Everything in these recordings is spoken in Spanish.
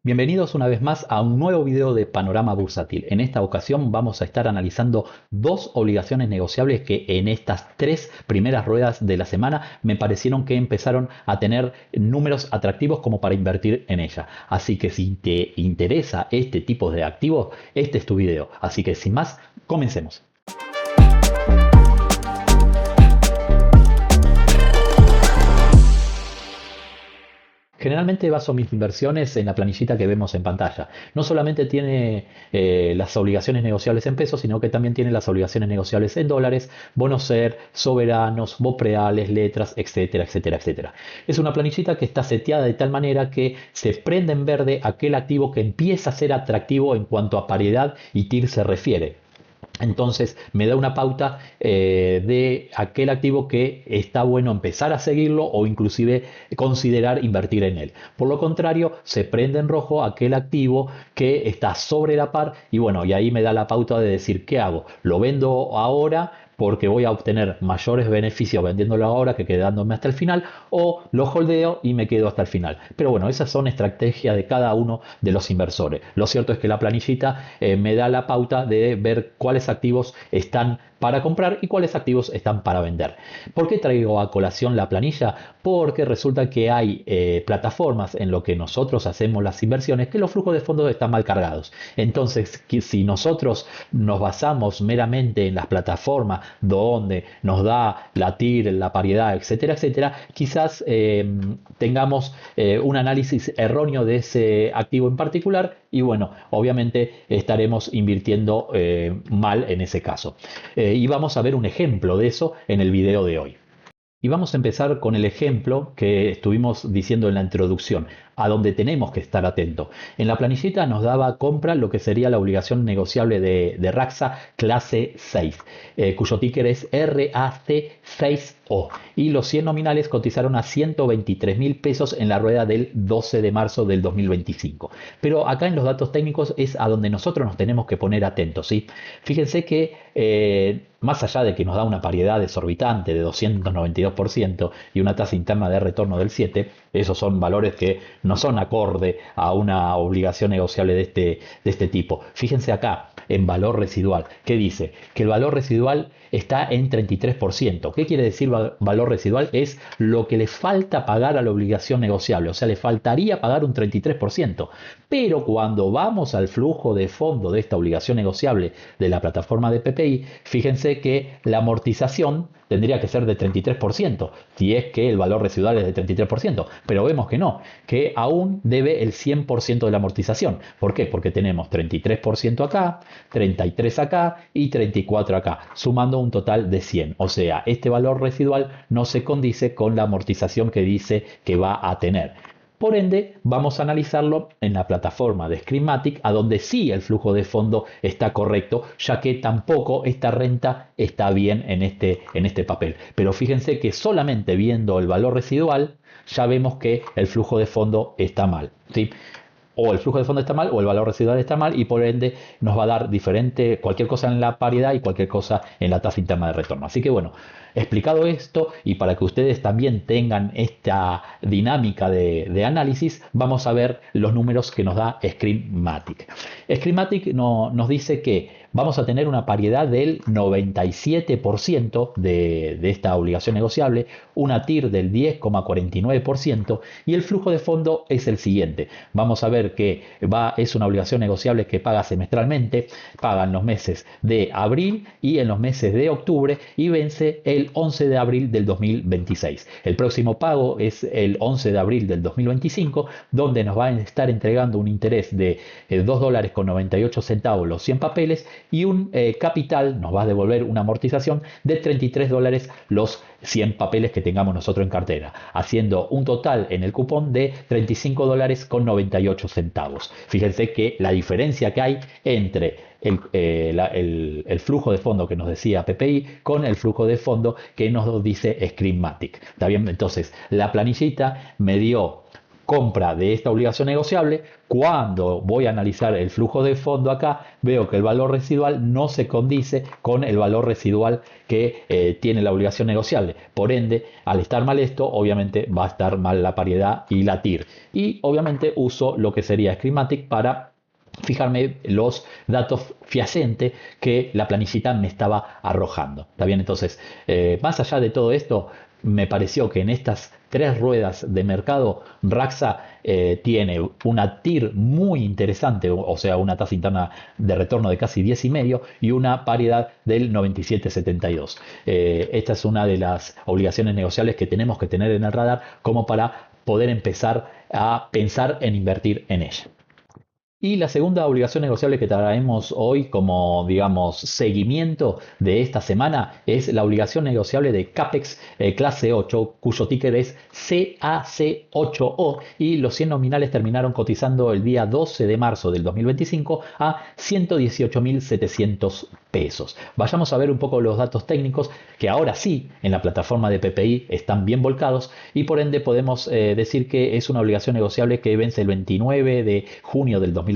Bienvenidos una vez más a un nuevo video de Panorama Bursátil. En esta ocasión vamos a estar analizando dos obligaciones negociables que en estas tres primeras ruedas de la semana me parecieron que empezaron a tener números atractivos como para invertir en ella. Así que si te interesa este tipo de activos, este es tu video. Así que sin más, comencemos. Generalmente baso mis inversiones en la planillita que vemos en pantalla. No solamente tiene las obligaciones negociables en pesos, sino que también tiene las obligaciones negociables en dólares, bonos SER, soberanos, BOPREALES, letras, etcétera, etcétera, etcétera. Es una planillita que está seteada de tal manera que se prende en verde aquel activo que empieza a ser atractivo en cuanto a paridad y TIR se refiere. Entonces me da una pauta de aquel activo que está bueno empezar a seguirlo o inclusive considerar invertir en él. Por lo contrario, se prende en rojo aquel activo que está sobre la par y bueno, y ahí me da la pauta de decir qué hago. ¿Lo vendo ahora porque voy a obtener mayores beneficios vendiéndolo ahora que quedándome hasta el final, o lo holdeo y me quedo hasta el final? Pero bueno, esas son estrategias de cada uno de los inversores. Lo cierto es que la planillita me da la pauta de ver cuáles activos están para comprar y cuáles activos están para vender. ¿Por qué traigo a colación la planilla? Porque resulta que hay plataformas en lo que nosotros hacemos las inversiones que los flujos de fondos están mal cargados. Entonces, si nosotros nos basamos meramente en las plataformas donde nos da la TIR, la paridad, etcétera, etcétera, quizás tengamos un análisis erróneo de ese activo en particular y bueno, obviamente estaremos invirtiendo mal en ese caso. Y vamos a ver un ejemplo de eso en el video de hoy. Y vamos a empezar con el ejemplo que estuvimos diciendo en la introducción, a donde tenemos que estar atentos. En la planillita nos daba compra lo que sería la obligación negociable de RAXA clase 6, cuyo ticker es RAC6O. Y los 100 nominales cotizaron a 123.000 pesos en la rueda del 12 de marzo del 2025. Pero acá en los datos técnicos es a donde nosotros nos tenemos que poner atentos, ¿sí? Fíjense que más allá de que nos da una paridad desorbitante de 292% y una tasa interna de retorno del 7%, esos son valores que no son acorde a una obligación negociable de este tipo. Fíjense acá en valor residual. ¿Qué dice? Que el valor residual está en 33%. ¿Qué quiere decir valor residual? Es lo que le falta pagar a la obligación negociable. O sea, le faltaría pagar un 33%. Pero cuando vamos al flujo de fondo de esta obligación negociable de la plataforma de PPI, fíjense que la amortización tendría que ser de 33%, si es que el valor residual es de 33%, pero vemos que no, que aún debe el 100% de la amortización. ¿Por qué? Porque tenemos 33% acá, 33% acá y 34% acá, sumando un total de 100. O sea, este valor residual no se condice con la amortización que dice que va a tener. Por ende, vamos a analizarlo en la plataforma de Screenmatic, a donde sí el flujo de fondo está correcto, ya que tampoco esta renta está bien en este papel. Pero fíjense que solamente viendo el valor residual, ya vemos que el flujo de fondo está mal, ¿sí? O el flujo de fondo está mal o el valor residual está mal y por ende nos va a dar diferente cualquier cosa en la paridad y cualquier cosa en la tasa interna de retorno. Así que bueno, explicado esto y para que ustedes también tengan esta dinámica de análisis, vamos a ver los números que nos da Screenmatic. Screenmatic nos dice que vamos a tener una paridad del 97% de esta obligación negociable, una TIR del 10,49% y el flujo de fondo es el siguiente. Vamos a ver que es una obligación negociable que paga semestralmente, paga en los meses de abril y en los meses de octubre y vence el 11 de abril del 2026. El próximo pago es el 11 de abril del 2025, donde nos va a estar entregando un interés de $2,98 los 100 papeles y un capital, nos va a devolver una amortización de $33 los 100 papeles que tengamos nosotros en cartera, haciendo un total en el cupón de $35,98. Fíjense que la diferencia que hay entre el flujo de fondo que nos decía PPI con el flujo de fondo que nos dice Screenmatic. ¿Está bien? Entonces, la planillita me dio compra de esta obligación negociable. Cuando voy a analizar el flujo de fondo acá, veo que el valor residual no se condice con el valor residual que tiene la obligación negociable. Por ende, al estar mal esto, obviamente va a estar mal la paridad y la TIR. Y obviamente uso lo que sería Screenmatic para fijarme los datos fiacentes que la planillita me estaba arrojando. ¿Está bien? Entonces, más allá de todo esto, me pareció que en estas tres ruedas de mercado, Raxa tiene una TIR muy interesante, o sea, una tasa interna de retorno de casi 10,5 y una paridad del 97,72. Esta es una de las obligaciones negociables que tenemos que tener en el radar como para poder empezar a pensar en invertir en ella. Y la segunda obligación negociable que traemos hoy como, digamos, seguimiento de esta semana es la obligación negociable de CAPEX clase 8, cuyo ticker es CAC8O y los 100 nominales terminaron cotizando el día 12 de marzo del 2025 a 118.700 pesos. Vayamos a ver un poco los datos técnicos que ahora sí en la plataforma de PPI están bien volcados y por ende podemos decir que es una obligación negociable que vence el 29 de junio del 2026,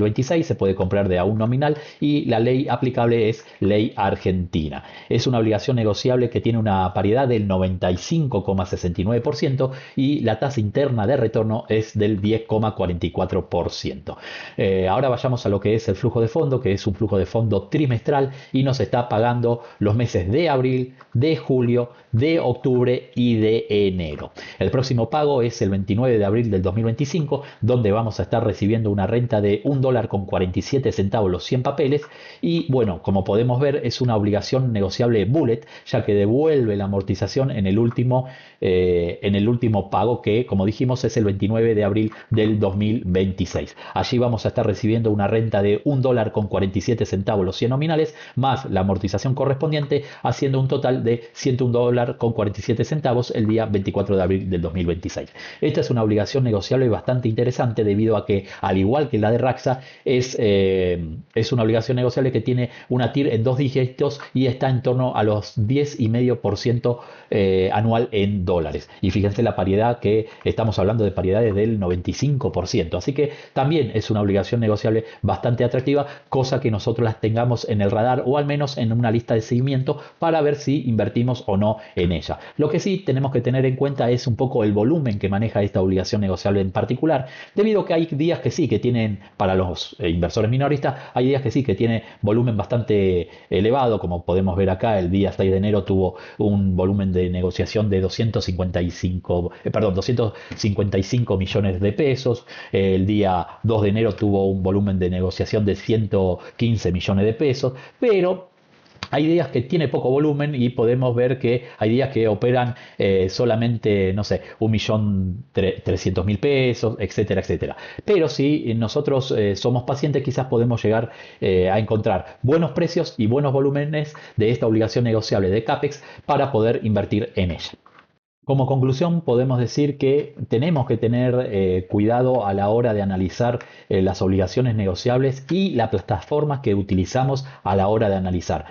se puede comprar de a un nominal y la ley aplicable es ley argentina. Es una obligación negociable que tiene una paridad del 95,69% y la tasa interna de retorno es del 10,44%. Ahora vayamos a lo que es el flujo de fondo, que es un flujo de fondo trimestral y nos está pagando los meses de abril, de julio, de octubre y de enero. El próximo pago es el 29 de abril del 2025, donde vamos a estar recibiendo una renta de $1,47 los 100 papeles y bueno, como podemos ver es una obligación negociable bullet, ya que devuelve la amortización en el último pago que, como dijimos, es el 29 de abril del 2026. Allí vamos a estar recibiendo una renta de $1,47 los 100 nominales, más la amortización correspondiente, haciendo un total de $101,47 el día 24 de abril del 2026. Esta es una obligación negociable bastante interesante debido a que, al igual que la de Raxa, es una obligación negociable que tiene una TIR en 2 dígitos y está en torno a los 10,5% anual en dólares. Y fíjense la paridad, que estamos hablando de paridades del 95%. Así que también es una obligación negociable bastante atractiva, cosa que nosotros las tengamos en el radar o al menos en una lista de seguimiento para ver si invertimos o no en ella. Lo que sí tenemos que tener en cuenta es un poco el volumen que maneja esta obligación negociable en particular, debido a que hay días que sí que tienen, para los inversores minoristas, hay días que sí que tiene volumen bastante elevado, como podemos ver acá. El día 6 de enero tuvo un volumen de negociación de 255 millones de pesos. El día 2 de enero tuvo un volumen de negociación de 115 millones de pesos, pero hay días que tiene poco volumen y podemos ver que hay días que operan solamente, no sé, 1.300.000 pesos, etcétera, etcétera. Pero si nosotros somos pacientes, quizás podemos llegar a encontrar buenos precios y buenos volúmenes de esta obligación negociable de CAPEX para poder invertir en ella. Como conclusión, podemos decir que tenemos que tener cuidado a la hora de analizar las obligaciones negociables y las plataformas que utilizamos a la hora de analizar.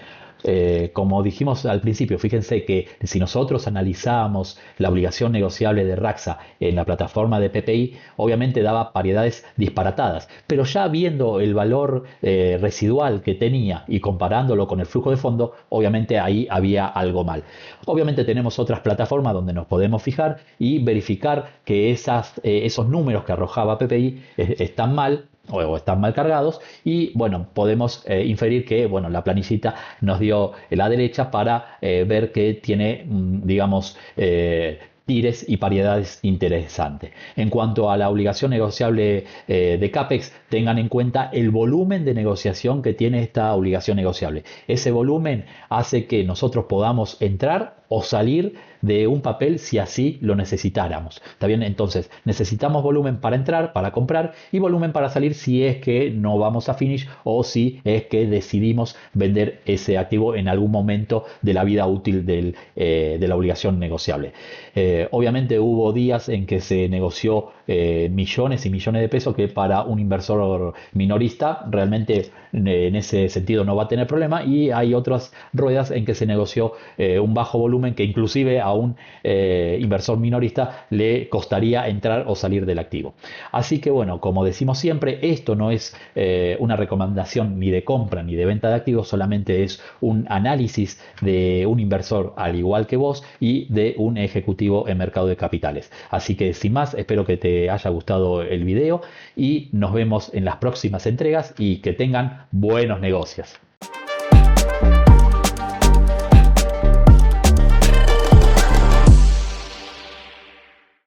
Como dijimos al principio, fíjense que si nosotros analizamos la obligación negociable de Raxa en la plataforma de PPI, obviamente daba paridades disparatadas, pero ya viendo el valor residual que tenía y comparándolo con el flujo de fondo, obviamente ahí había algo mal. Obviamente tenemos otras plataformas donde nos podemos fijar y verificar que esos números que arrojaba PPI están mal o están mal cargados y bueno, podemos inferir que bueno, la planillita nos dio la derecha para ver que tiene digamos tires y paridades interesantes. En cuanto a la obligación negociable de CAPEX, tengan en cuenta el volumen de negociación que tiene esta obligación negociable. Ese volumen hace que nosotros podamos entrar o salir de un papel si así lo necesitáramos. ¿Está bien? Entonces necesitamos volumen para entrar, para comprar, y volumen para salir si es que no vamos a finish o si es que decidimos vender ese activo en algún momento de la vida útil de la obligación negociable. Obviamente hubo días en que se negoció millones y millones de pesos, que para un inversor minorista realmente en ese sentido no va a tener problema, y hay otras ruedas en que se negoció un bajo volumen volumen que inclusive a un inversor minorista le costaría entrar o salir del activo. Así que bueno, como decimos siempre, esto no es una recomendación ni de compra ni de venta de activos, solamente es un análisis de un inversor al igual que vos y de un ejecutivo en mercado de capitales. Así que sin más, espero que te haya gustado el video y nos vemos en las próximas entregas y que tengan buenos negocios.